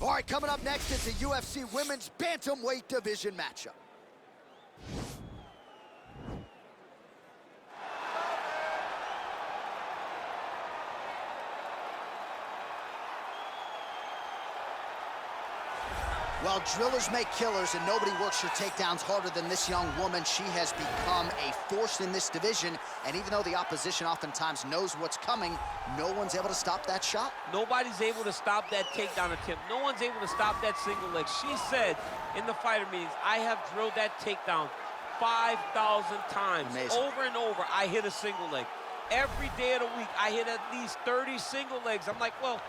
All right, coming up next is the UFC Women's Bantamweight Division matchup. Well, drillers make killers, and nobody works her takedowns harder than this young woman. She has become a force in this division, and even though the opposition oftentimes knows what's coming, no one's able to stop that shot. Nobody's able to stop that takedown attempt. No one's able to stop that single leg. She said in the fighter meetings, I have drilled that takedown 5,000 times. Amazing. Over and over, I hit a single leg. Every day of the week, I hit at least 30 single legs. I'm like, well,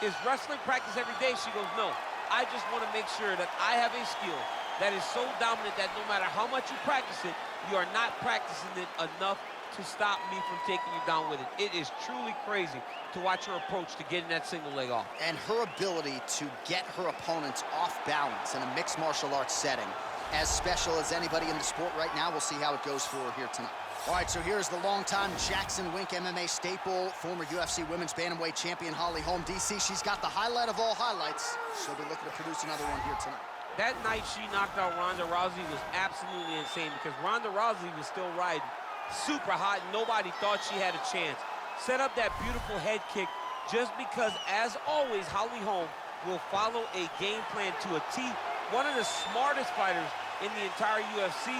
is wrestling practice every day? She goes, no. I just want to make sure that I have a skill that is so dominant that no matter how much you practice it, you are not practicing it enough to stop me from taking you down with it. It is truly crazy to watch her approach to getting that single leg off. And her ability to get her opponents off balance in a mixed martial arts setting, as special as anybody in the sport right now. We'll see how it goes for her here tonight. All right, so here's the longtime Jackson Wink MMA staple, former UFC Women's Bantamweight champion Holly Holm. DC, she's got the highlight of all highlights. She'll be looking to produce another one here tonight. That night she knocked out Ronda Rousey was absolutely insane because Ronda Rousey was still riding super hot. Nobody thought she had a chance. Set up that beautiful head kick just because, as always, Holly Holm will follow a game plan to a T. One of the smartest fighters in the entire UFC.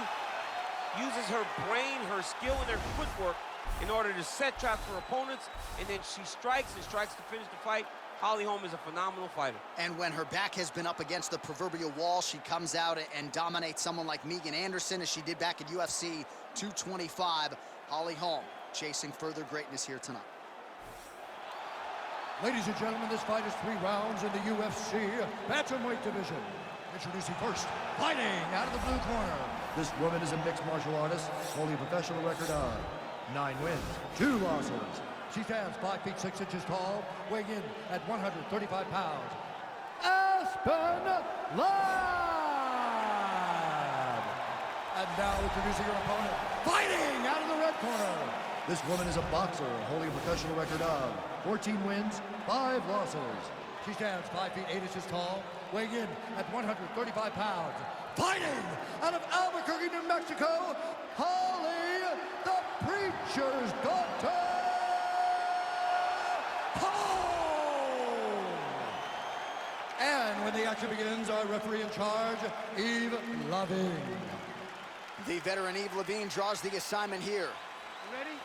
Uses her brain, her skill, and her footwork in order to set traps for opponents, and then she strikes and strikes to finish the fight. Holly Holm is a phenomenal fighter. And when her back has been up against the proverbial wall, she comes out and dominates someone like Megan Anderson, as she did back at UFC 225. Holly Holm chasing further greatness here tonight. Ladies and gentlemen, this fight is 3 rounds in the UFC Bantamweight division. Introducing first, fighting out of the blue corner. This woman is a mixed martial artist, holding a professional record of 9 wins, 2 losses. She stands 5 feet 6 inches tall, weighing in at 135 pounds. Aspen Ladd! And now introducing her opponent, fighting out of the red corner. This woman is a boxer, holding a professional record of 14 wins, 5 losses. She stands 5 feet 8 inches tall, weighing in at 135 pounds. Fighting out of Albuquerque, New Mexico, Holly, the Preacher's daughter, Holm! And when the action begins, our referee in charge, Eve Levine. The veteran Eve Levine draws the assignment here. You ready?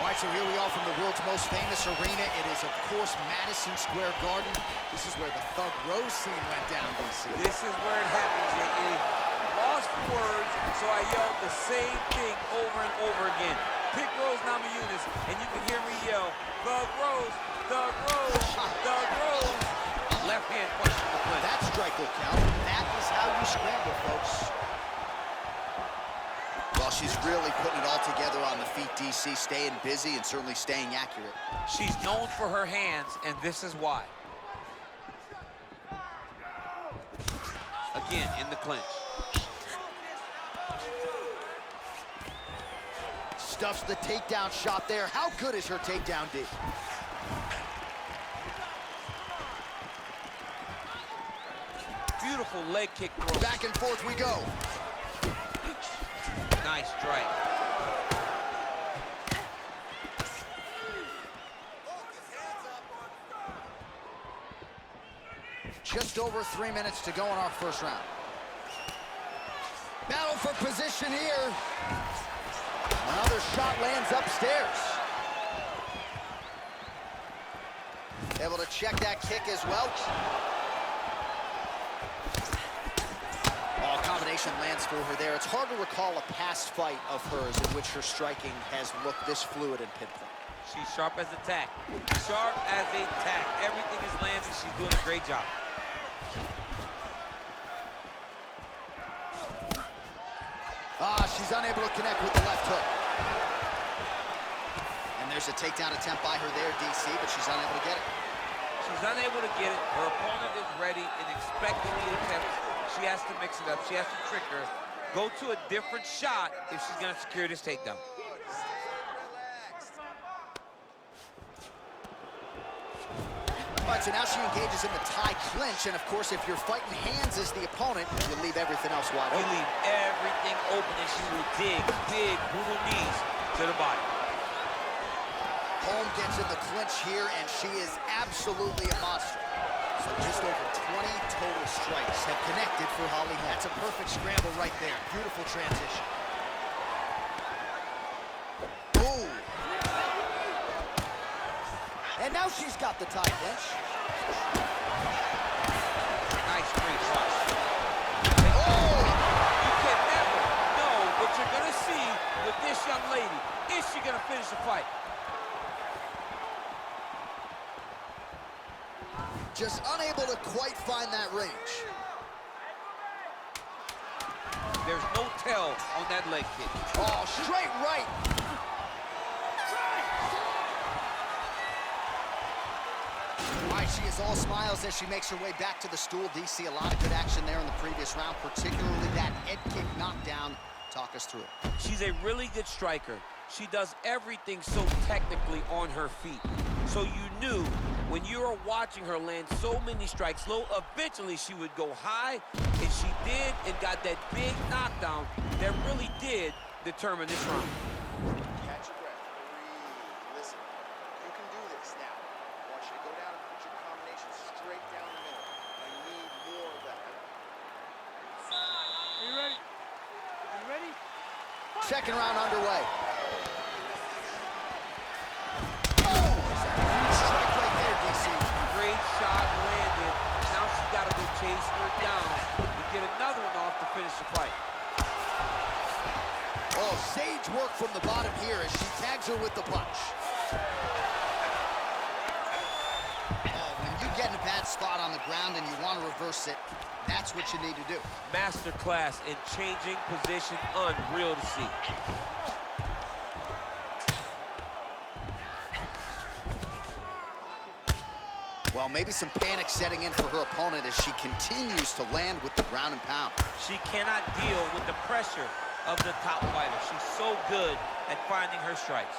All right, so here we are from the world's most famous arena. It is, of course, Madison Square Garden. This is where the Thug Rose scene went down, DC. This is where it happens, Jake. Lost for words, so I yelled the same thing over and over again. Pick Rose Namajunas, and you can hear me yell, Thug Rose, Thug Rose, Thug Rose. Left hand punch from the clinch. That strike will count. That is how you scramble, folks. Well, she's really putting it all together on the feet, DC, staying busy and certainly staying accurate. She's known for her hands, and this is why. Again, in the clinch. Stuffs the takedown shot there. How good is her takedown, D? Beautiful leg kick throw. Back and forth we go. Nice strike. Just over 3 minutes to go in our first round. Battle for position here. Another shot lands upstairs. Able to check that kick as well. Combination lands for her there. It's hard to recall a past fight of hers in which her striking has looked this fluid and pinpoint. She's sharp as a tack. Sharp as a tack. Everything is landing. She's doing a great job. She's unable to connect with the left hook. And there's a takedown attempt by her there, DC, but she's unable to get it. She's unable to get it. Her opponent is ready and expecting the attempt. She has to mix it up. She has to trick her. go to a different shot if she's gonna secure this takedown. All right, so now she engages in the tie clinch, and of course, if you're fighting hands as the opponent, you leave everything else wide open. You leave everything open, and she will dig big, brutal knees to the body. Holm gets in the clinch here, and she is absolutely a monster. So just over 20 total strikes have connected for Holly Holm. That's a perfect scramble right there. Beautiful transition. Ooh. And now she's got the tie clinch. Nice straight shot. Oh! You can never know what you're gonna see with this young lady. Is she gonna finish the fight? Just unable to quite find that range. There's no tell on that leg kick. Oh, straight right. All right, she is all smiles as she makes her way back to the stool. DC, a lot of good action there in the previous round, particularly that head kick knockdown. Talk us through it. She's a really good striker. She does everything so technically on her feet. So you knew when you were watching her land so many strikes low, eventually she would go high, and she did, and got that big knockdown that really did determine this round. Catch your breath, breathe, listen. You can do this now. I want you to go down and put your combination straight down the middle. I need more of that. Are you ready? Are you ready? Second round underway. Great shot landed. Now she's got to go chase her down and get another one off to finish the fight. Oh, sage work from the bottom here as she tags her with the punch. Oh, when you get in a bad spot on the ground and you want to reverse it, that's what you need to do. Masterclass in changing position, unreal to see. Well, maybe some panic setting in for her opponent as she continues to land with the ground and pound. She cannot deal with the pressure of the top fighter. She's so good at finding her strikes.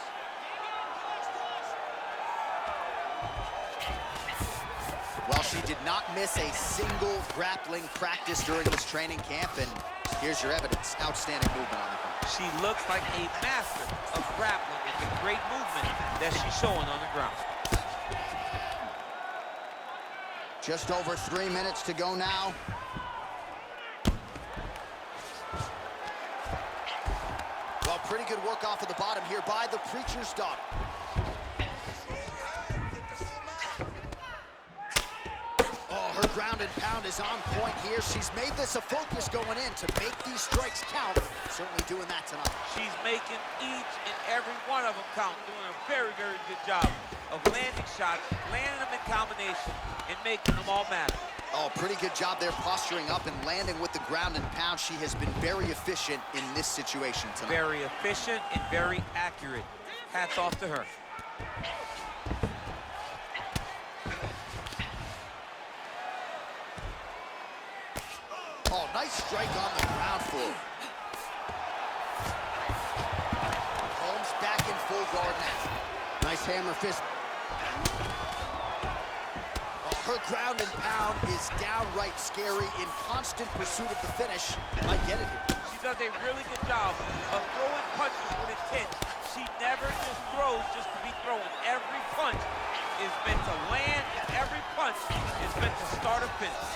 Well, she did not miss a single grappling practice during this training camp, and here's your evidence. Outstanding movement on the ground. She looks like a master of grappling with the great movement that she's showing on the ground. Just over 3 minutes to go now. Well, pretty good work off of the bottom here by the preacher's daughter. Oh, her ground and pound is on point here. She's made this a focus going in to make these strikes count. Certainly doing that tonight. She's making each and every one of them count, doing a very, very good job of landing shots, landing them in combination, and making them all matter. Oh, pretty good job there posturing up and landing with the ground and pound. She has been very efficient in this situation tonight. Very efficient and very accurate. Hats off to her. Oh, nice strike on the ground floor. Holmes back in full guard now. Nice hammer fist. Her ground and pound is downright scary, in constant pursuit of the finish. Might get it here. She does a really good job of throwing punches with intent. She never just throws just to be throwing. Every punch is meant to land, and every punch is meant to start a finish.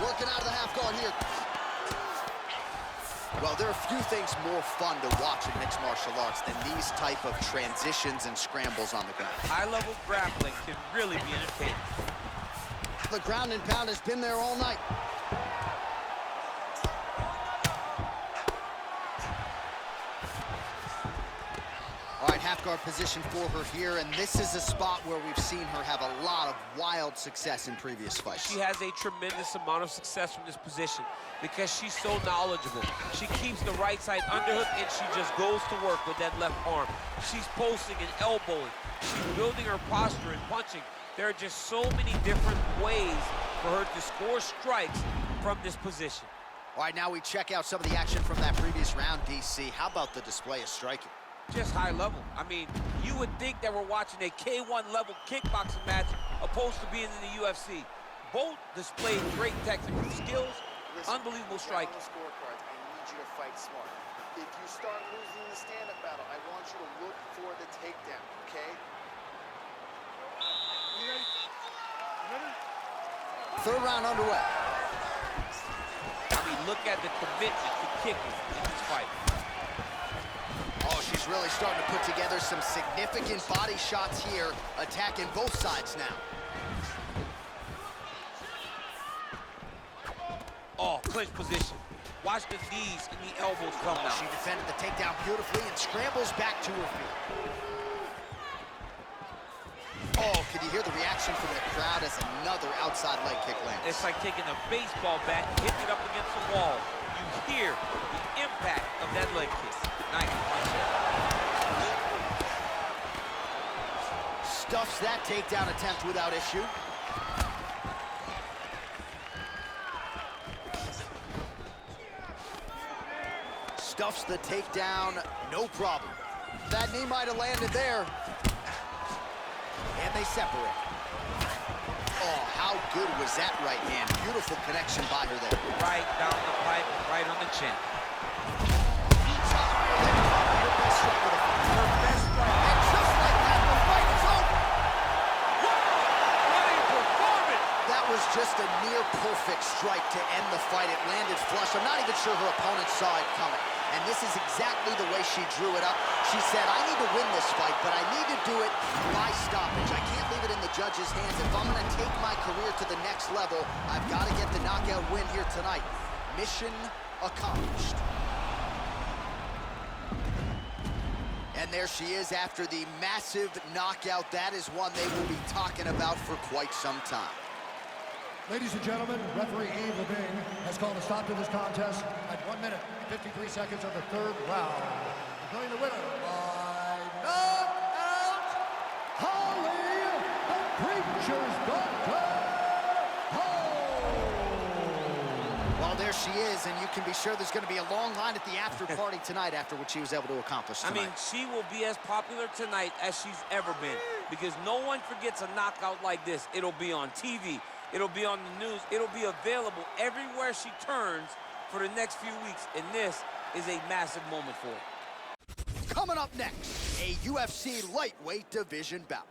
Working out of the half guard here. Well, there are few things more fun to watch in mixed martial arts than these type of transitions and scrambles on the ground. High-level grappling can really be entertaining. The ground and pound has been there all night. All right, half guard position for her here, and this is a spot where we've seen her have a lot of wild success in previous fights. She has a tremendous amount of success from this position because she's so knowledgeable. She keeps the right side underhook, and she just goes to work with that left arm. She's posting and elbowing. She's building her posture and punching. There are just so many different ways for her to score strikes from this position. All right, now we check out some of the action from that previous round, DC. How about the display of striking? Just high level. I mean, you would think that we're watching a K1 level kickboxing match opposed to being in the UFC. Both displayed great technical skills, unbelievable striking. On the scorecards, I need you to fight smart. If you start losing the stand-up battle, I want you to look for the takedown, okay? You ready? You ready? Third round underway. I mean, look at the commitment to kicking in this fight. Oh, she's really starting to put together some significant body shots here, attacking both sides now. Oh, clinch position. Watch the knees and the elbows come now. She defended the takedown beautifully and scrambles back to her feet. Oh, can you hear the reaction from the crowd as another outside leg kick lands? It's like taking a baseball bat and hitting it up against the wall. You hear the impact of that leg kick. Nice punch there. Stuffs that takedown attempt without issue. Stuffs the takedown, no problem. That knee might have landed there. And they separate. Oh, how good was that right hand? Beautiful connection by her there. Right down the pipe, right on the chin. Her best strike of the fight. Her best strike. And just like that, the fight is over. What a performance! That was just a near-perfect strike to end the fight. It landed flush. I'm not even sure her opponent saw it coming. And this is exactly the way she drew it up. She said, I need to win this fight, but I need to do it by stoppage. I can't leave it in the judge's hands. If I'm going to take my career to the next level, I've got to get the knockout win here tonight. Mission accomplished. And there she is after the massive knockout. That is one they will be talking about for quite some time. Ladies and gentlemen, referee Eve Levine has called a stop to this contest at 1 minute and 53 seconds of the third round. Declaring the winner by knockout, Holly the Preacher's Daughter Holm. Well, there she is, and you can be sure there's going to be a long line at the after party tonight after what she was able to accomplish tonight. I mean, she will be as popular tonight as she's ever been because no one forgets a knockout like this. It'll be on TV. It'll be on the news. It'll be available everywhere she turns for the next few weeks, and this is a massive moment for her. Coming up next, a UFC lightweight division bout.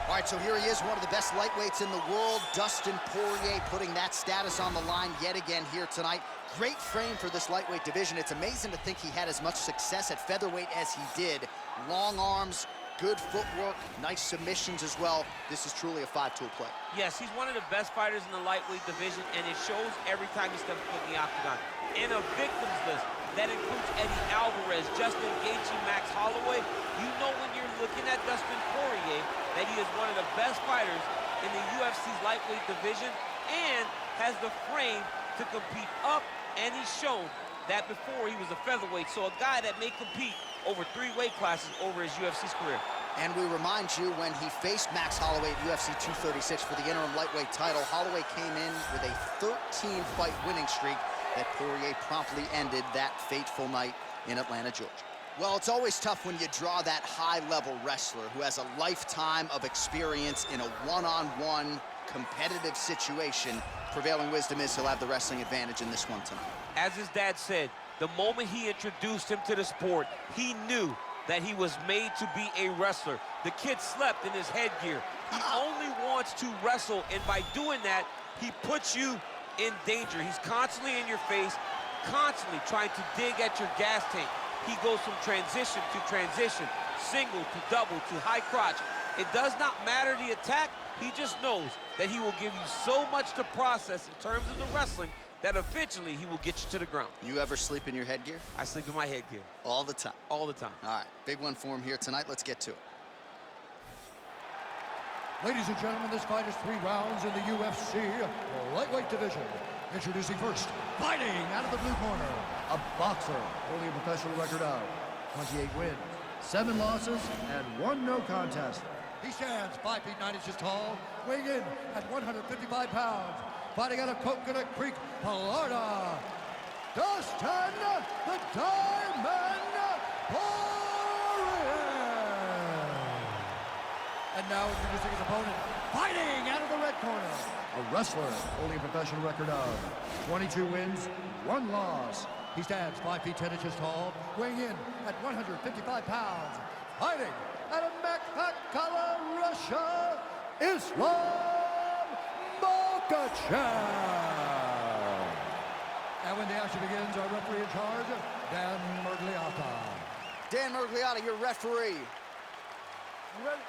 All right, so here he is, one of the best lightweights in the world, Dustin Poirier, putting that status on the line yet again here tonight. Great frame for this lightweight division. It's amazing to think he had as much success at featherweight as he did. Long arms, good footwork, nice submissions as well. This is truly a five-tool play. Yes, he's one of the best fighters in the lightweight division, and it shows every time he steps foot in the octagon. In a victims list, that includes Eddie Alvarez, Justin Gaethje, Max Holloway. You know when you're looking at Dustin Poirier that he is one of the best fighters in the UFC's lightweight division and has the frame to compete up, and he's shown that before he was a featherweight. So a guy that may compete over 3 weight classes over his UFC's career. And we remind you, when he faced Max Holloway at UFC 236 for the interim lightweight title, Holloway came in with a 13-fight winning streak that Poirier promptly ended that fateful night in Atlanta, Georgia. Well, it's always tough when you draw that high-level wrestler who has a lifetime of experience in a one-on-one competitive situation. Prevailing wisdom is he'll have the wrestling advantage in this one tonight. As his dad said, the moment he introduced him to the sport, he knew that he was made to be a wrestler. The kid slept in his headgear. He only wants to wrestle, and by doing that, he puts you in danger. He's constantly in your face, constantly trying to dig at your gas tank. He goes from transition to transition, single to double to high crotch. It does not matter the attack. He just knows that he will give you so much to process in terms of the wrestling that eventually he will get you to the ground. You ever sleep in your headgear? I sleep in my headgear. All the time? All the time. All right, big one for him here tonight. Let's get to it. Ladies and gentlemen, this fight is 3 rounds in the UFC lightweight division. Introducing first, Fighting out of the blue corner, a boxer holding a professional record of 28 wins, 7 losses, and 1 no contest. He stands 5 feet 9 inches tall, weighing in at 155 pounds. Fighting out of Coconut Creek, Florida, Dustin the Diamond Poirier. And now introducing his opponent, fighting out of the red corner, a wrestler holding a professional record of 22 wins, 1 loss. He stands 5 feet 10 inches tall, weighing in at 155 pounds. Fighting out of MAKHACHEV, Russia, Islam MAKHACHEV. And when the action begins, our referee in charge, Dan Mergliotta. Dan Mergliotta, your referee. You ready?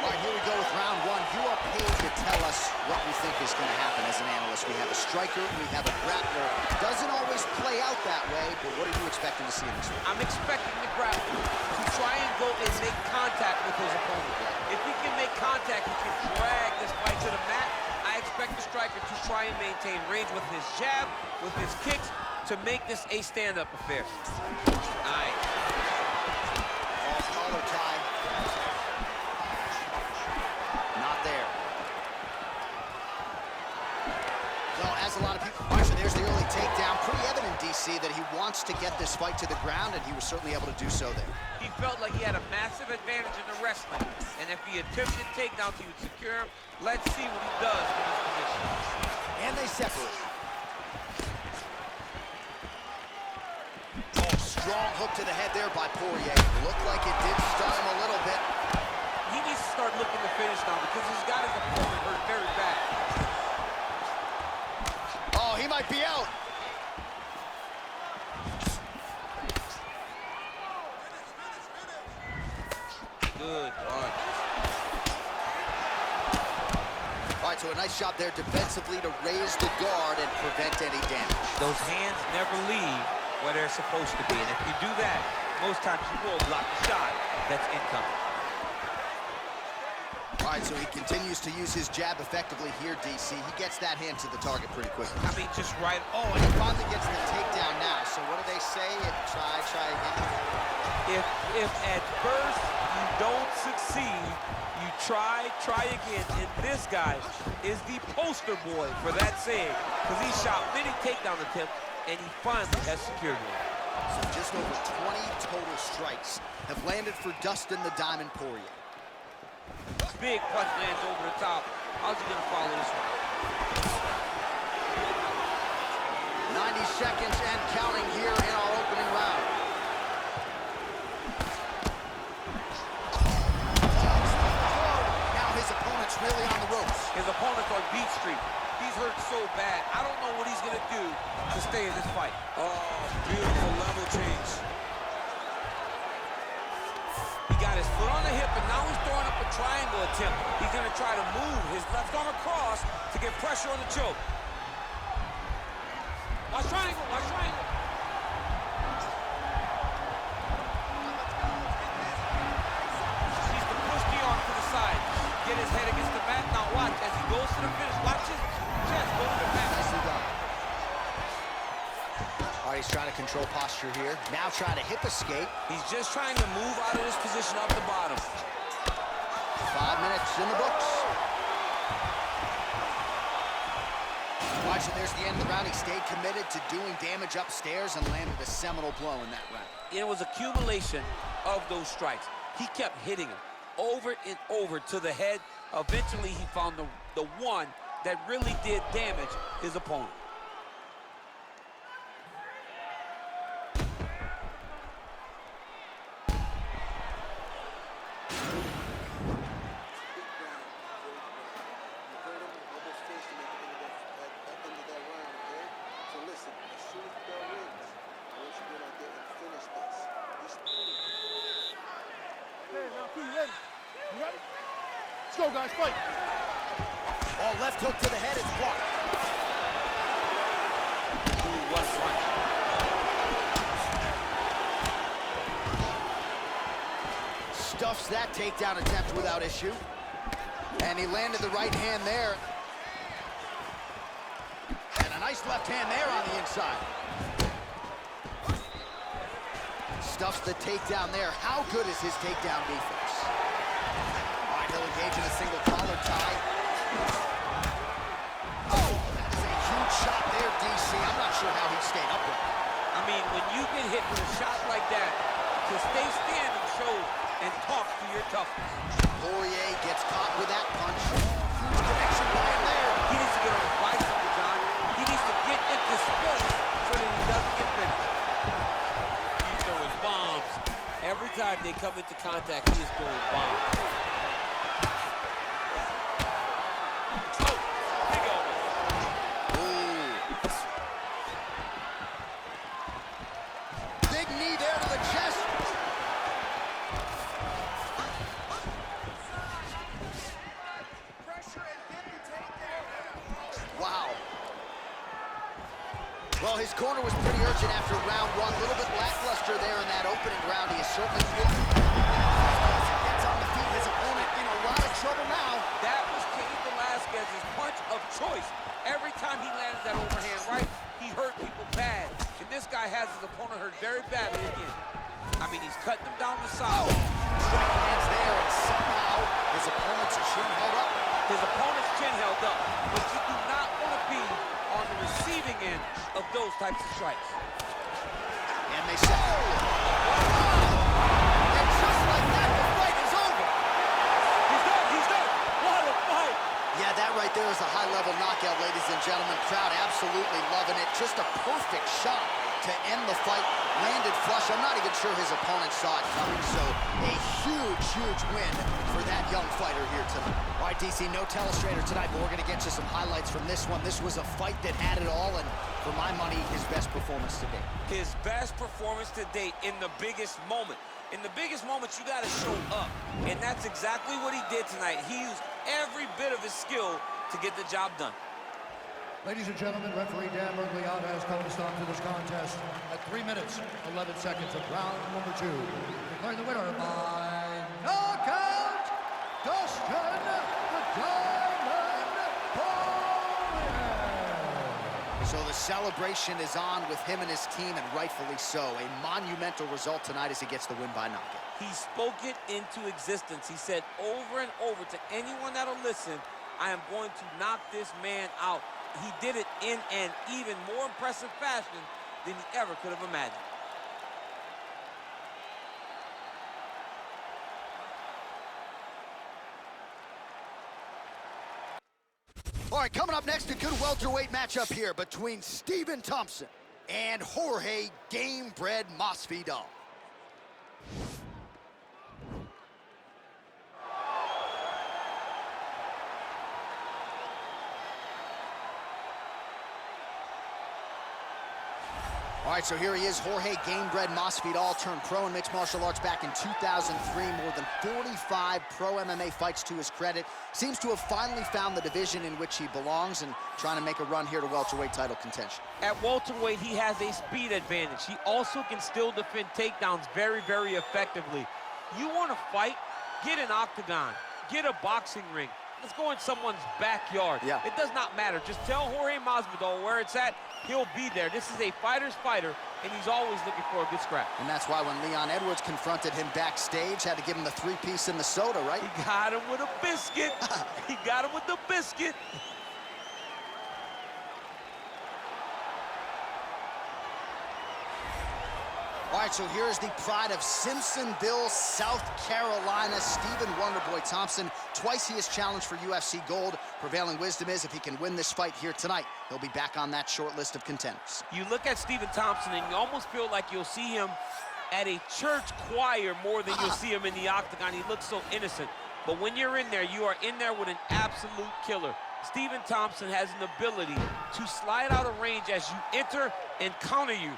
All right, here we go with round 1. You are paid to tell us what you think is going to happen as an analyst. We have a striker, we have a grappler. Doesn't always play out that way, but what are you expecting to see in this one? I'm expecting the grappler to try and go and make contact with his opponent. If he can make contact, he can drag this fight to the mat. I expect the striker to try and maintain range with his jab, with his kicks, to make this a stand-up affair. All right. Collar tie. Not there. Well, as a lot of people watching, there's the early takedown. Pretty evident, DC, that he wants to get this fight to the ground, and he was certainly able to do so there. He felt like he had a massive advantage in the wrestling, and if he attempted takedowns, he would secure him. Let's see what he does in this position. And they separate. Oh, strong hook to the head there by Poirier. Looked like it did stun him a little bit. He needs to start looking to finish now because he's got his opponent hurt very bad. Oh, he might be out. Good punch. All right, so a nice shot there defensively to raise the guard and prevent any damage. Those hands never leave where they're supposed to be, and if you do that, most times you will block the shot that's incoming. All right, so he continues to use his jab effectively here, DC. He gets that hand to the target pretty quickly. I mean, just right. Oh, and he finally gets the takedown now. So what do they say? Try again. If at first you don't succeed, you try again. And this guy is the poster boy for that saying, because he shot many takedown attempts, and he finally has secured one. So just over 20 total strikes have landed for Dustin the Diamond Poirier. Big punch lands over the top. How's he gonna follow this one? 90 seconds and counting here in our opening round. Now his opponent's really on the ropes. His opponent's on Beat Street. He's hurt so bad. I don't know what he's gonna do to stay in this fight. Oh, beautiful level change. He got his foot on the hip, and now he's throwing up a triangle attempt. He's gonna try to move his left arm across to get pressure on the choke. Watch triangle, watch triangle. Needs to push the arm to the side. Get his head against the mat. Now watch, as he goes to the finish, watch his chest go to the mat. Nicely done. All right, he's trying to control posture here. Now trying to hip escape. He's just trying to move out of this position off the bottom. 5 minutes in the books. Watch it, there's the end of the round. He stayed committed to doing damage upstairs and landed a seminal blow in that round. It was accumulation of those strikes. He kept hitting him over and over to the head. Eventually, he found the one that really did damage his opponent. You ready? Let's go, guys, fight. Ball left hook to the head, it's blocked. Ooh, what a punch. Stuffs that takedown attempt without issue. And he landed the right hand there. And a nice left hand there on the inside. Stuffs the takedown there. How good is his takedown defense? All right, he'll engage in a single collar tie. Oh, that is a huge shot there, DC. I'm not sure how he stayed upright. I mean, when you get hit with a shot like that, to stay standing shows and talk to your toughness. Poirier gets caught with that punch. Huge connection by him there. He needs to get on his bicycle, John. He needs to get into space so that he doesn't get finished. He's throwing bombs. Every time they come into contact, he is throwing bombs. Oh, big elbow. Ooh. Big knee there to the chest. Wow. Well, his corner was pretty urgent after round one. A little bit lackluster there in that opening round. He is certainly looking. As he gets on the feet, his opponent in a lot of trouble now. That was Cain Velasquez's punch of choice. Every time he landed that overhand right, he hurt people bad. And this guy has his opponent hurt very badly again. I mean, he's cutting him down the side. Straight hands there, and somehow his opponent's chin held up. His opponent's chin held up. But you do not want to be on the receiving end of those types of strikes. And they say, and just like that, the fight is over. He's done, he's done. What a fight. Yeah, that right there is a high-level knockout, ladies and gentlemen. Crowd absolutely loving it. Just a perfect shot to end the fight. Landed flush. I'm not even sure his opponent saw it coming, so a huge, huge win for that young fighter here tonight. All right, DC, no telestrator tonight, but we're going to get you some highlights from this one. This was a fight that had it all, and for my money, his best performance to date. His best performance to date in the biggest moment. In the biggest moments, you got to show up, and that's exactly what he did tonight. He used every bit of his skill to get the job done. Ladies and gentlemen, referee Dan Bergliata has called a stop to this contest at 3 minutes, 11 seconds of round number 2. Declaring the winner by knockout, Dustin the Diamond Poirier. So the celebration is on with him and his team, and rightfully so. A monumental result tonight as he gets the win by knockout. He spoke it into existence. He said over and over to anyone that'll listen, I am going to knock this man out. He did it in an even more impressive fashion than he ever could have imagined. All right, coming up next, a good welterweight matchup here between Stephen Thompson and Jorge Gamebred Masvidal. All right, so here he is, Jorge Gamebred Masvidal, turned pro in mixed martial arts back in 2003. More than 45 pro MMA fights to his credit. Seems to have finally found the division in which he belongs and trying to make a run here to welterweight title contention. At welterweight, he has a speed advantage. He also can still defend takedowns very, very effectively. You want to fight? Get an octagon. Get a boxing ring. Let's go in someone's backyard. Yeah. It does not matter. Just tell Jorge Masvidal where it's at. He'll be there. This is a fighter's fighter, and he's always looking for a good scrap. And that's why when Leon Edwards confronted him backstage, had to give him the 3-piece and the soda, right? He got him with a biscuit. He got him with the biscuit. All right, so here's the pride of Simpsonville, South Carolina, Stephen Wonderboy Thompson. Twice he has challenged for UFC gold. Prevailing wisdom is if he can win this fight here tonight, he'll be back on that short list of contenders. You look at Stephen Thompson, and you almost feel like you'll see him at a church choir more than you'll see him in the octagon. He looks so innocent. But when you're in there, you are in there with an absolute killer. Stephen Thompson has an ability to slide out of range as you enter and counter you.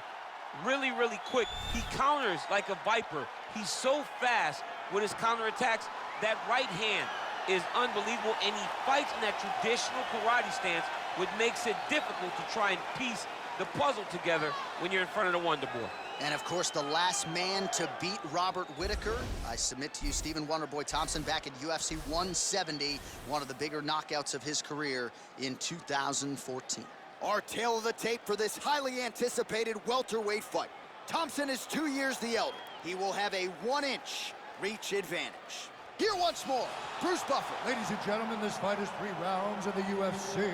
Really, really quick. He counters like a viper. He's so fast with his counterattacks. That right hand is unbelievable, and he fights in that traditional karate stance, which makes it difficult to try and piece the puzzle together when you're in front of the Wonder Boy. And of course, the last man to beat Robert Whittaker, I submit to you, Stephen Wonderboy Thompson, back at UFC 170, one of the bigger knockouts of his career in 2014. Our tale of the tape for this highly anticipated welterweight fight. Thompson is 2 years the elder. He will have a 1-inch reach advantage. Here once more, Bruce Buffer. Ladies and gentlemen, this fight is 3 rounds in the UFC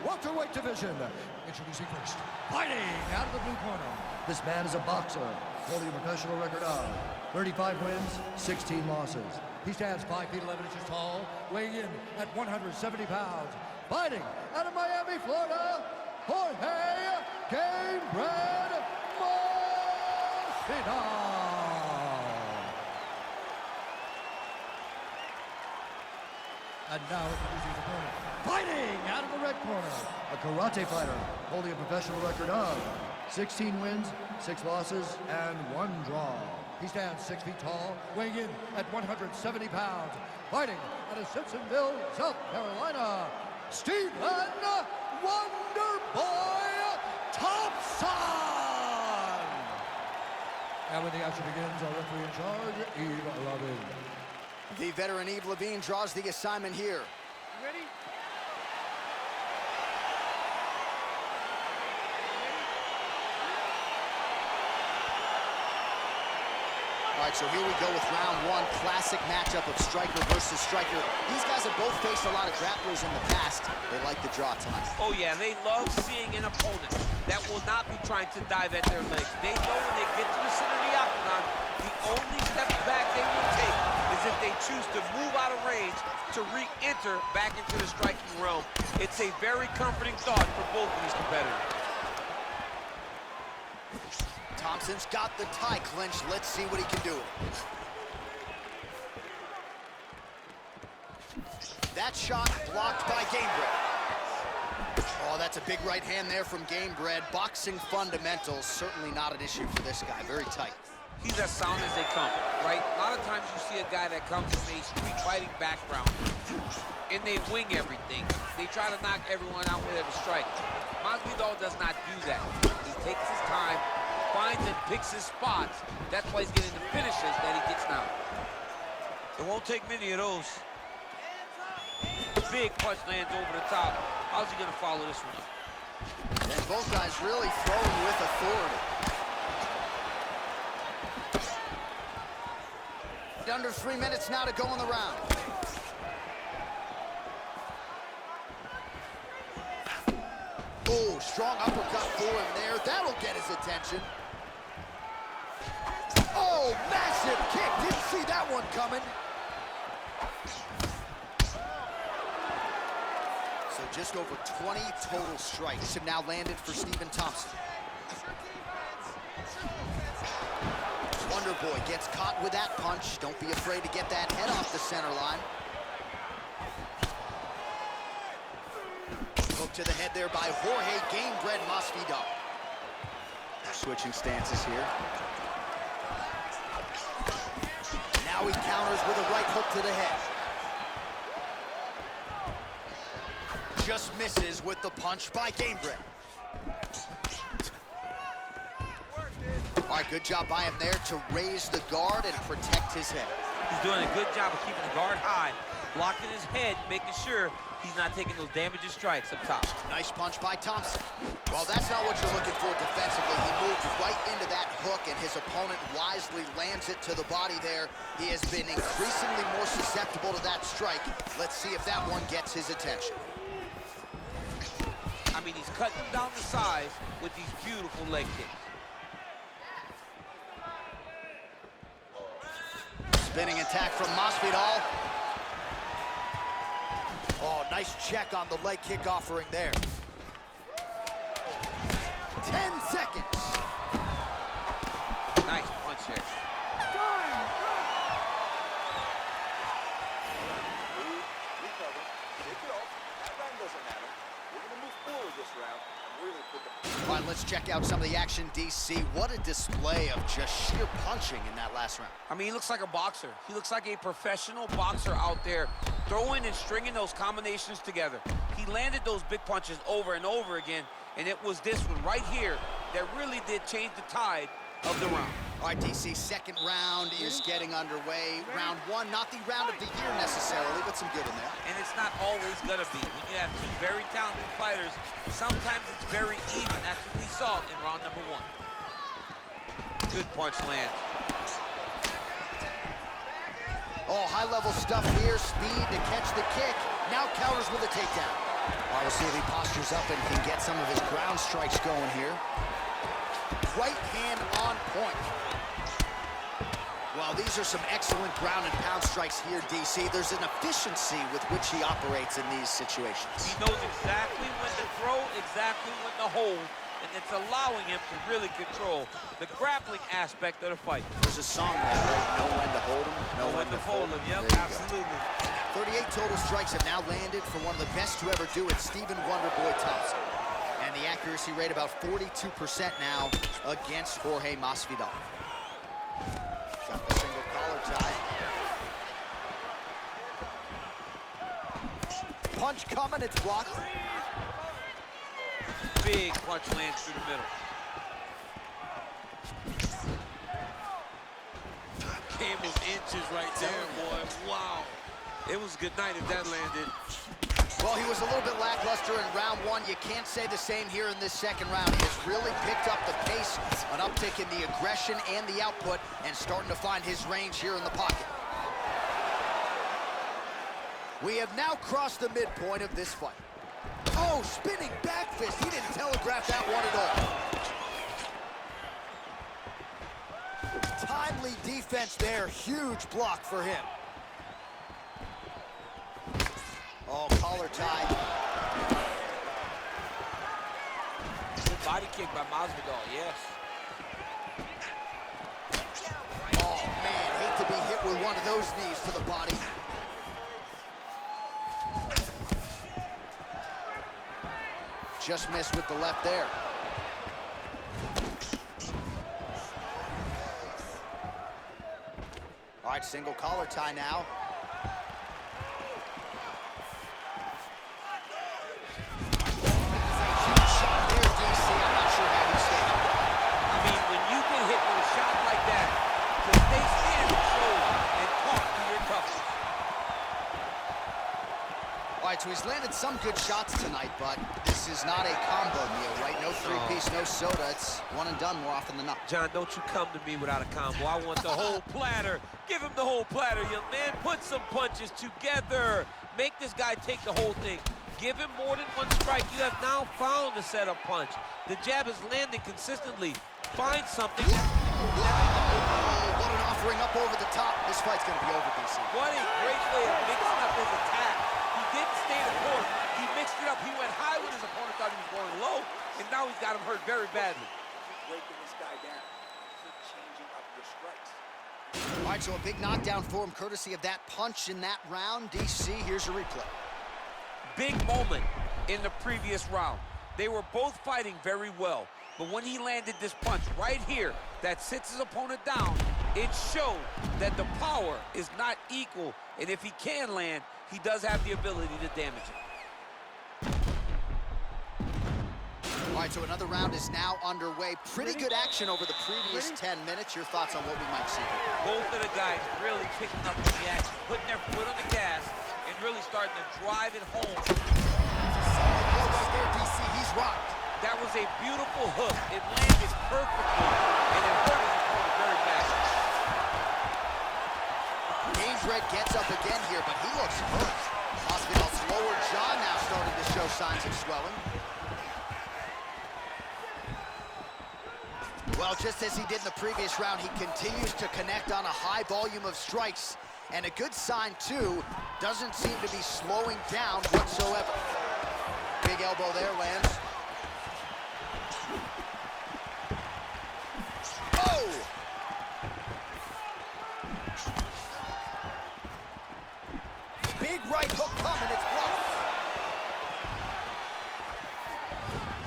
welterweight division. Introducing first, fighting out of the blue corner. This man is a boxer, holding a professional record of 35 wins, 16 losses. He stands 5 feet 11 inches tall, weighing in at 170 pounds. Fighting out of Miami, Florida, Jorge Gamebred Masvidal. And now introducing his opponent, fighting out of the red corner, a karate fighter, holding a professional record of 16 wins, 6 losses, and 1 draw. He stands 6 feet tall, weighing in at 170 pounds. Fighting out of Simpsonville, South Carolina, Stephen Wonderboy Thompson! And when the action begins, our referee in charge, Eve Levine. The veteran Eve Levine draws the assignment here. You ready? All right, so here we go with round 1, classic matchup of striker versus striker. These guys have both faced a lot of grapplers in the past. They like the draw tonight. Oh yeah, they love seeing an opponent that will not be trying to dive at their legs. They know when they get to the center of the octagon, the only step back they will take is if they choose to move out of range to re-enter back into the striking realm. It's a very comforting thought for both of these competitors. Thompson's got the tie clinched. Let's see what he can do. That shot blocked by Gamebred. Oh, that's a big right hand there from Gamebred. Boxing fundamentals, certainly not an issue for this guy. Very tight. He's as sound as they come, right? A lot of times you see a guy that comes from a street fighting background and they wing everything. They try to knock everyone out with every strike. Masvidal does not do that. He takes his time, finds and picks his spots. That's why he's getting the finishes that he gets now. It won't take many of those. Big punch lands over the top. How's he gonna follow this one up? And both guys really throwing with authority. Under 3 minutes now to go in the round. Oh, strong uppercut for him there. That'll get his attention. Oh, massive kick. Didn't see that one coming. So just over 20 total strikes have now landed for Stephen Thompson. Wonderboy gets caught with that punch. Don't be afraid to get that head off the center line. Hook to the head there by Jorge Gamebred Masvidal. Switching stances here. Now he counters with a right hook to the head. Just misses with the punch by Gamebred. All right, good job by him there to raise the guard and protect his head. He's doing a good job of keeping the guard high, blocking his head, making sure he's not taking those damaging strikes up top. Nice punch by Thompson. Well, that's not what you're looking for defensively. He moved right into that hook, and his opponent wisely lands it to the body there. He has been increasingly more susceptible to that strike. Let's see if that one gets his attention. I mean, he's cutting him down to size with these beautiful leg kicks. Spinning attack from Masvidal. Oh, nice check on the leg kick offering there. 10 seconds. Nice punch there. Recover. Take it off. That round doesn't matter. We're going to move forward this round and really put the... All right, let's check out some of the action, DC. What a display of just sheer punching in that last round. I mean, he looks like a boxer. He looks like a professional boxer out there, throwing and stringing those combinations together. He landed those big punches over and over again, and it was this one right here that really did change the tide of the round. All right, DC, second round is getting underway. Round one, not the round of the year necessarily, but some good in there. And it's not always gonna be. When you have two very talented fighters, sometimes it's very even. That's what we saw in round number one. Good punch land. Oh, high-level stuff here. Speed to catch the kick. Now counters with a takedown. All right, we'll see if he postures up and can get some of his ground strikes going here. Right hand on point. Well, these are some excellent ground and pound strikes here, DC. There's an efficiency with which he operates in these situations. He knows exactly when to throw, exactly when to hold, and it's allowing him to really control the grappling aspect of the fight. There's a song there, right? Know when to hold him, know when to fold him. Yep, absolutely. 38 total strikes have now landed for one of the best to ever do it, Stephen Wonderboy Thompson. And the accuracy rate about 42% now against Jorge Masvidal. Got the single collar tie. Punch coming, it's blocked. Big punch lands through the middle. Came with inches right there, boy. Wow. It was a good night if that landed. Well, he was a little bit lackluster in round one. You can't say the same here in this second round. He has really picked up the pace, an uptick in the aggression and the output, and starting to find his range here in the pocket. We have now crossed the midpoint of this fight. Oh, spinning back fist. He didn't telegraph that one at all. Timely defense there. Huge block for him. Oh, collar tie. Good body kick by Masvidal, yes. Oh, man, hate to be hit with one of those knees to the body. Just missed with the left there. All right, single collar tie now. So he's landed some good shots tonight, but this is not a combo meal, right? No three-piece, no soda. It's one and done more often than not. John, don't you come to me without a combo. I want the whole platter. Give him the whole platter, young man. Put some punches together. Make this guy take the whole thing. Give him more than one strike. You have now found the setup punch. The jab is landing consistently. Find something. Oh, what an offering up over the top. This fight's going to be over, DC. What a great way of mixing up his attack. Didn't stay the course. He mixed it up. He went high when his opponent thought he was going low, and now he's got him hurt very badly. Keep breaking this guy down. Keep changing up your strikes. All right, so a big knockdown for him, courtesy of that punch in that round. DC, here's a replay. Big moment in the previous round. They were both fighting very well, but when he landed this punch right here that sits his opponent down, it showed that the power is not equal, and if he can land, he does have the ability to damage it. All right, so another round is now underway. Pretty good action over the previous 10 minutes. Your thoughts on what we might see here? Both of the guys really picking up the action, putting their foot on the gas, and really starting to drive it home. Right there, DC, he's rocked. That was a beautiful hook. It landed perfectly, and it hurt his opponent very badly. Red gets up again here, but he looks hurt. Masvidal's lower jaw now starting to show signs of swelling. Well, just as he did in the previous round, he continues to connect on a high volume of strikes. And a good sign, too, doesn't seem to be slowing down whatsoever. Big elbow there lands. Oh! Big right hook coming, it's blocked.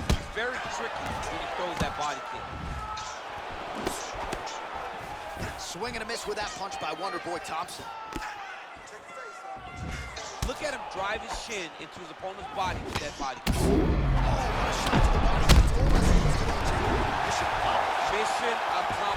He's very tricky when he throws that body kick. Swing and a miss with that punch by Wonderboy Thompson. Look at him drive his shin into his opponent's body with that body kick. Oh, what a shot to the body. It's almost going to mission accomplished. Mission accomplished.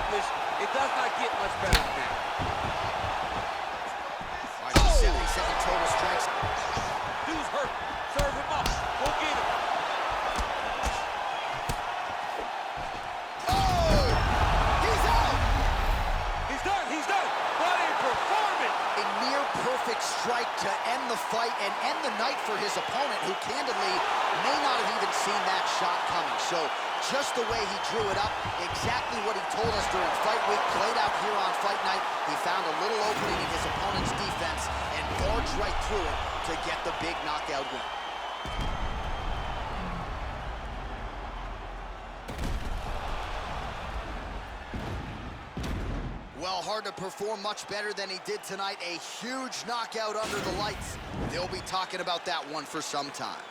and end the night for his opponent, who candidly may not have even seen that shot coming. So just the way he drew it up, exactly what he told us during fight week, played out here on fight night. He found a little opening in his opponent's defense and barged right through it to get the big knockout win. Well, hard to perform much better than he did tonight. A huge knockout under the lights. They'll be talking about that one for some time.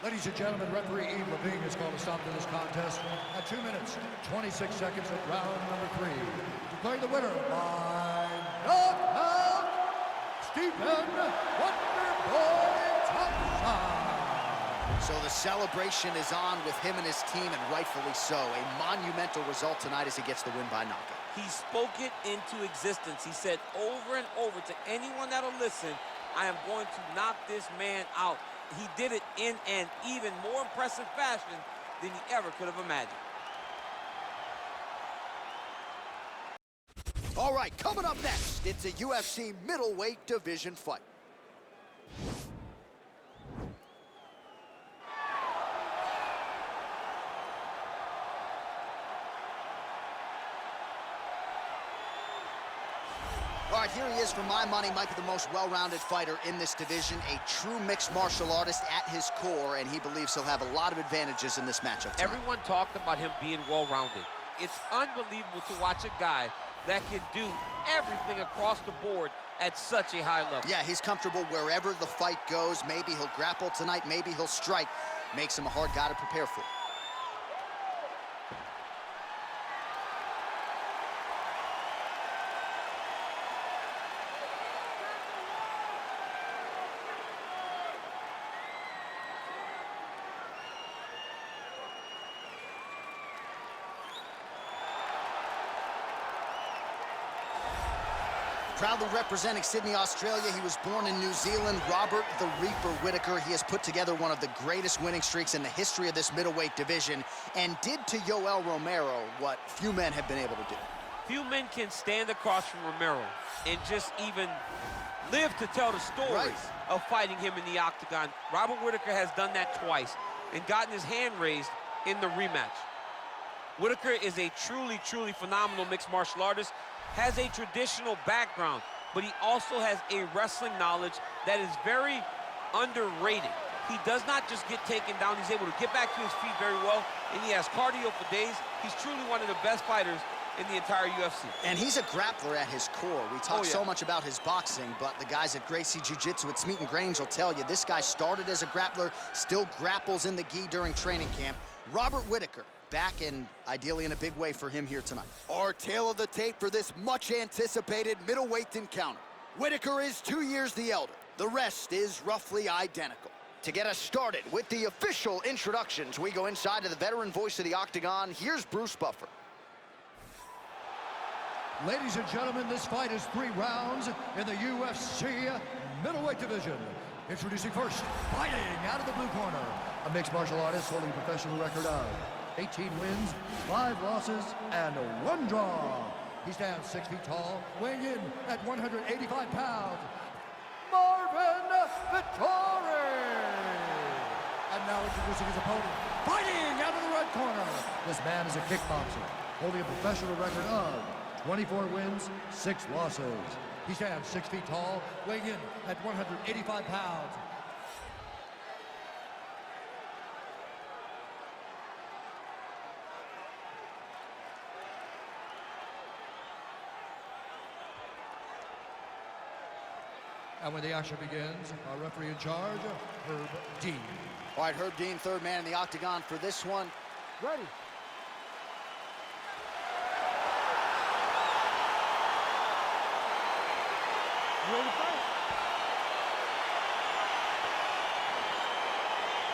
Ladies and gentlemen, referee Yves Levine has called a stop to this contest at 2 minutes, 26 seconds of round number 3. Declaring the winner by knockout, Stephen Wonderboy Thompson. So the celebration is on with him and his team, and rightfully so. A monumental result tonight as he gets the win by knockout. He spoke it into existence. He said over and over to anyone that'll listen, I am going to knock this man out. He did it in an even more impressive fashion than he ever could have imagined. All right, coming up next, it's a UFC middleweight division fight. All right, here he is, for my money, might be the most well-rounded fighter in this division, a true mixed martial artist at his core, and he believes he'll have a lot of advantages in this matchup tonight. Everyone talked about him being well-rounded. It's unbelievable to watch a guy that can do everything across the board at such a high level. Yeah, he's comfortable wherever the fight goes. Maybe he'll grapple tonight, maybe he'll strike. Makes him a hard guy to prepare for. Proudly representing Sydney, Australia, he was born in New Zealand. Robert the Reaper Whittaker. He has put together one of the greatest winning streaks in the history of this middleweight division, and did to Yoel Romero what few men have been able to do. Few men can stand across from Romero and just even live to tell the stories of fighting him in the octagon. Robert Whittaker has done that twice and gotten his hand raised in the rematch. Whittaker is a truly, truly phenomenal mixed martial artist, has a traditional background, but he also has a wrestling knowledge that is very underrated. He does not just get taken down, he's able to get back to his feet very well, and he has cardio for days. He's truly one of the best fighters in the entire UFC. And he's a grappler at his core. We talk so much about his boxing, but the guys at Gracie Jiu-Jitsu at Smeaton Grange will tell you this guy started as a grappler, still grapples in the gi during training camp. Robert Whittaker, back and ideally in a big way for him here tonight. Our tale of the tape for this much-anticipated middleweight encounter. Whittaker is 2 years the elder. The rest is roughly identical. To get us started with the official introductions, we go inside to the veteran voice of the octagon. Here's Bruce Buffer. Ladies and gentlemen, this fight is 3 rounds in the UFC middleweight division. Introducing first, fighting out of the blue corner, a mixed martial artist holding a professional record of 18 wins, 5 losses, and 1 draw. He stands 6 feet tall, weighing in at 185 pounds. Marvin Vettori! And now introducing his opponent, fighting out of the red corner. This man is a kickboxer, holding a professional record of 24 wins, 6 losses. He stands 6 feet tall, weighing in at 185 pounds. And when the action begins, our referee in charge, Herb Dean. All right, Herb Dean, third man in the octagon for this one. Ready. You ready to fight?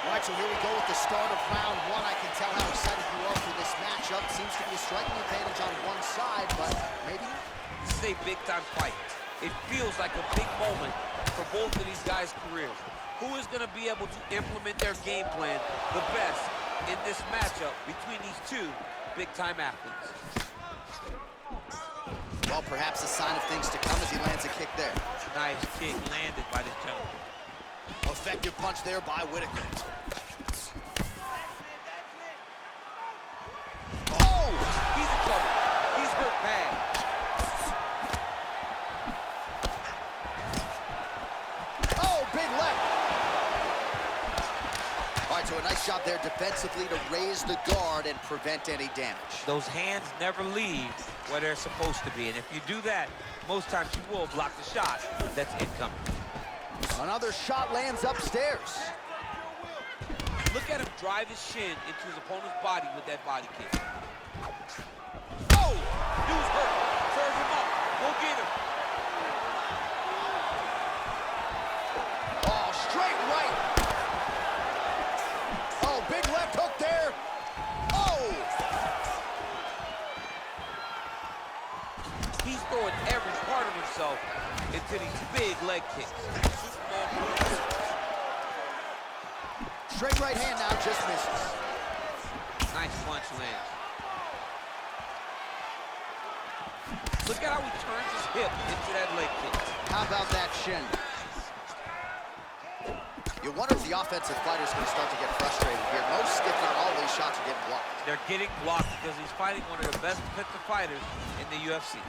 All right, so here we go with the start of round 1. I can tell how excited you are for this matchup. Seems to be a striking advantage on one side, but maybe not. This is a big-time fight. It feels like a big moment for both of these guys' careers. Who is going to be able to implement their game plan the best in this matchup between these two big-time athletes? Well, perhaps a sign of things to come as he lands a kick there. Nice kick landed by this gentleman. Effective punch there by Whittaker. Oh, he's in trouble. He's hurt bad. Oh, big left. All right, so a nice job there defensively to raise the guard and prevent any damage. Those hands never leave where they're supposed to be. And if you do that, most times you will block the shot that's incoming. Another shot lands upstairs. Look at him drive his shin into his opponent's body with that body kick. Oh, dude's hurt. Serve him up. Go get him. Oh, straight right. Oh, big left hook there. Oh! He's throwing every part of himself into these big leg kicks. Straight right hand now, just misses. Nice punch lands. Look at how he turns his hip into that leg kick. How about that shin? You wonder if the offensive fighter's going to start to get frustrated here. Most, if not all, these shots are getting blocked. They're getting blocked because he's fighting one of the best defensive fighters in the UFC.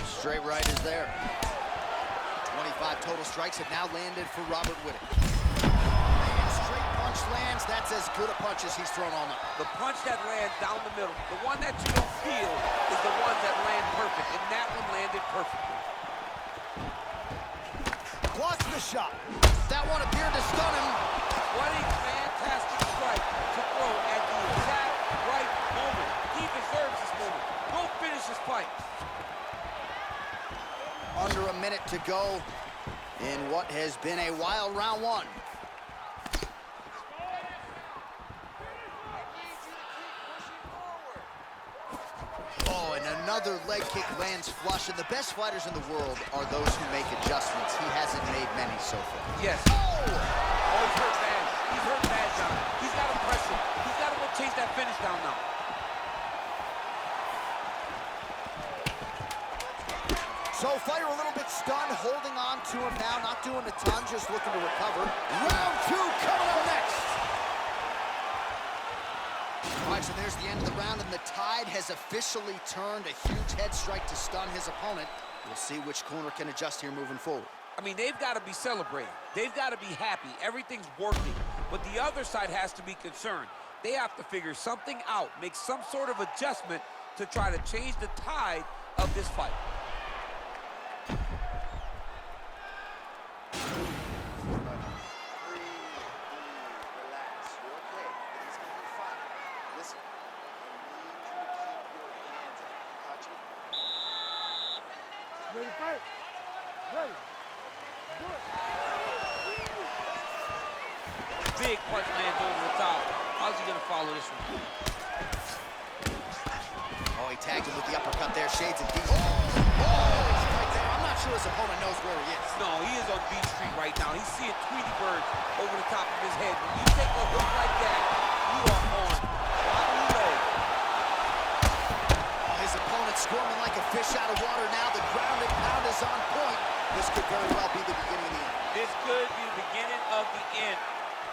Straight right is there. 25 total strikes have now landed for Robert Whittaker. And straight punch lands. That's as good a punch as he's thrown all night. The punch that lands down the middle, the one that you don't feel, is the one that lands perfect, and that one landed perfectly. Blocks the shot. That one appeared to stun him. What a fantastic strike to throw at the exact right moment. He deserves this moment. Go finish this fight. Under a minute to go in what has been a wild round one. Oh, and another leg kick lands flush, and the best fighters in the world are those who make adjustments. He hasn't made many so far. Yes. Oh, he's hurt bad. He's hurt bad, John. He's got to press him. He's got to go chase that finish down now. So fighter a little bit stunned, holding on to him now, not doing a ton, just looking to recover. Round two coming up next. All right, so there's the end of the round, and the tide has officially turned. A huge head strike to stun his opponent. We'll see which corner can adjust here moving forward. I mean, they've got to be celebrating. They've got to be happy. Everything's working. But the other side has to be concerned. They have to figure something out, make some sort of adjustment to try to change the tide of this fight. Relax. You're okay. It's gonna be fine. Listen, I need you to keep your hands up. MAKHACHEV. Ready to fight? Ready. Do it. Big punch lands over the top. How's he gonna follow this one? Oh, he tagged him with the uppercut there. Shades of deep. Oh, right there. I'm not sure his opponent knows where he is. No, he is on Beach Street right now. He's seeing Tweety Bird over the top of his head. When you take a hook like that, you are on. Bobby low. Oh, his opponent squirming like a fish out of water now. The ground and pound is on point. This could very well be the beginning of the end. This could be the beginning of the end.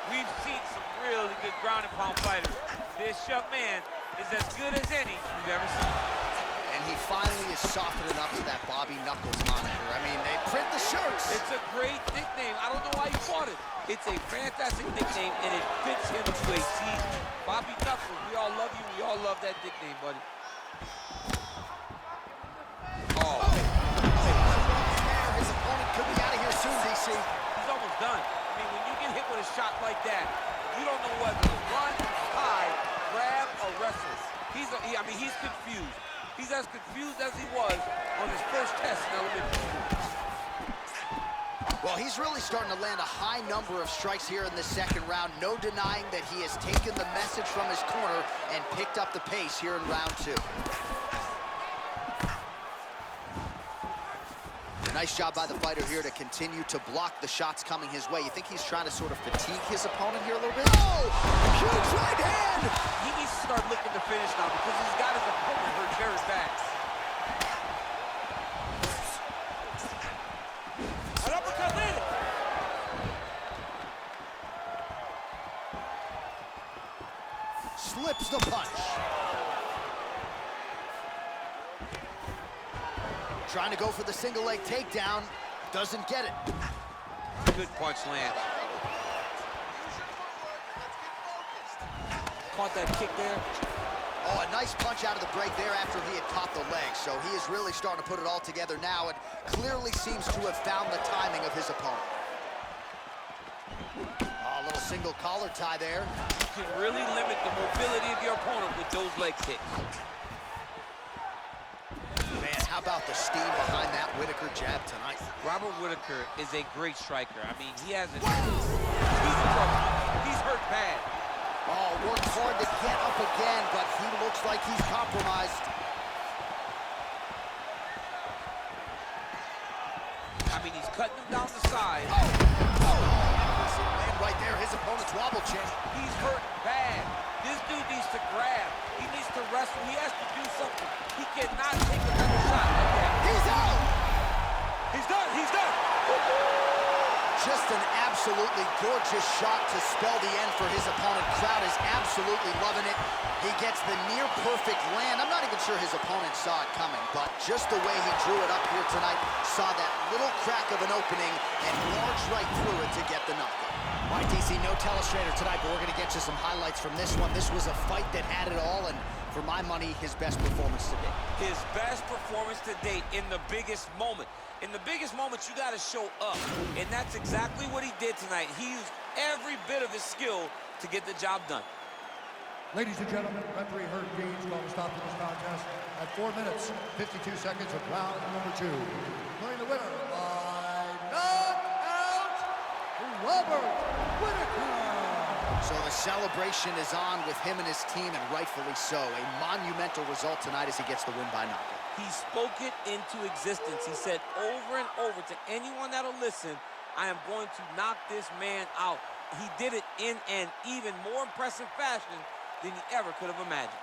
We've seen some really good ground and pound fighters. This young man is as good as any we've ever seen. And he finally is softening up to that Bobby Knuckles moniker. I mean, they print the shirts. It's a great nickname. I don't know why you bought it. It's a fantastic nickname, and it fits him to a T. Bobby Knuckles, we all love you. We all love that nickname, buddy. Oh. His opponent could be out of here soon, DC. He's almost done. I mean, when you get hit with a shot like that, you don't know whether to run, hide, grab, or wrestle. I mean, he's confused. He's as confused as he was on his first test in elementary school. Well, he's really starting to land a high number of strikes here in the second round. No denying that he has taken the message from his corner and picked up the pace here in round two. Nice job by the fighter here to continue to block the shots coming his way. You think he's trying to sort of fatigue his opponent here a little bit? Oh! Huge right hand! He needs to start looking to finish now because he's got his opponent hurt very bad. An uppercut landed. Slips the punch. Trying to go for the single leg takedown. Doesn't get it. Good punch land. Caught that kick there. Oh, a nice punch out of the break there after he had caught the leg. So he is really starting to put it all together now and clearly seems to have found the timing of his opponent. Oh, a little single collar tie there. You can really limit the mobility of your opponent with those leg kicks. Man, how about the steam behind that Whittaker jab tonight? Robert Whittaker is a great striker. I mean, he hasn't... He's in trouble. He's hurt bad. Oh, worked hard to get up again, but he looks like he's compromised. I mean, he's cutting him down the side. And right there, his opponent's wobble chin. He's hurt bad. This dude needs to grab. He needs to wrestle. He has to do something. He cannot take another shot like that. He's out! He's done. He's done. Just an absolutely gorgeous shot to spell the end for his opponent. Crowd is absolutely loving it. He gets the near-perfect land. I'm not even sure his opponent saw it coming, but just the way he drew it up here tonight, saw that little crack of an opening and marched right through it to get the knockout. All right, DC, no telestrator tonight, but we're going to get you some highlights from this one. This was a fight that had it all, and for my money, his best performance to date. His best performance to date in the biggest moment. In the biggest moments, you got to show up, and that's exactly what he did tonight. He used every bit of his skill to get the job done. Ladies and gentlemen, referee Herb Dean's going to stop this contest at 4 minutes, 52 seconds of round number 2. Declaring the winner by knockout, Robert Whittaker. So the celebration is on with him and his team, and rightfully so. A monumental result tonight as he gets the win by knockout. He spoke it into existence. He said over and over to anyone that'll listen, I am going to knock this man out. He did it in an even more impressive fashion than he ever could have imagined.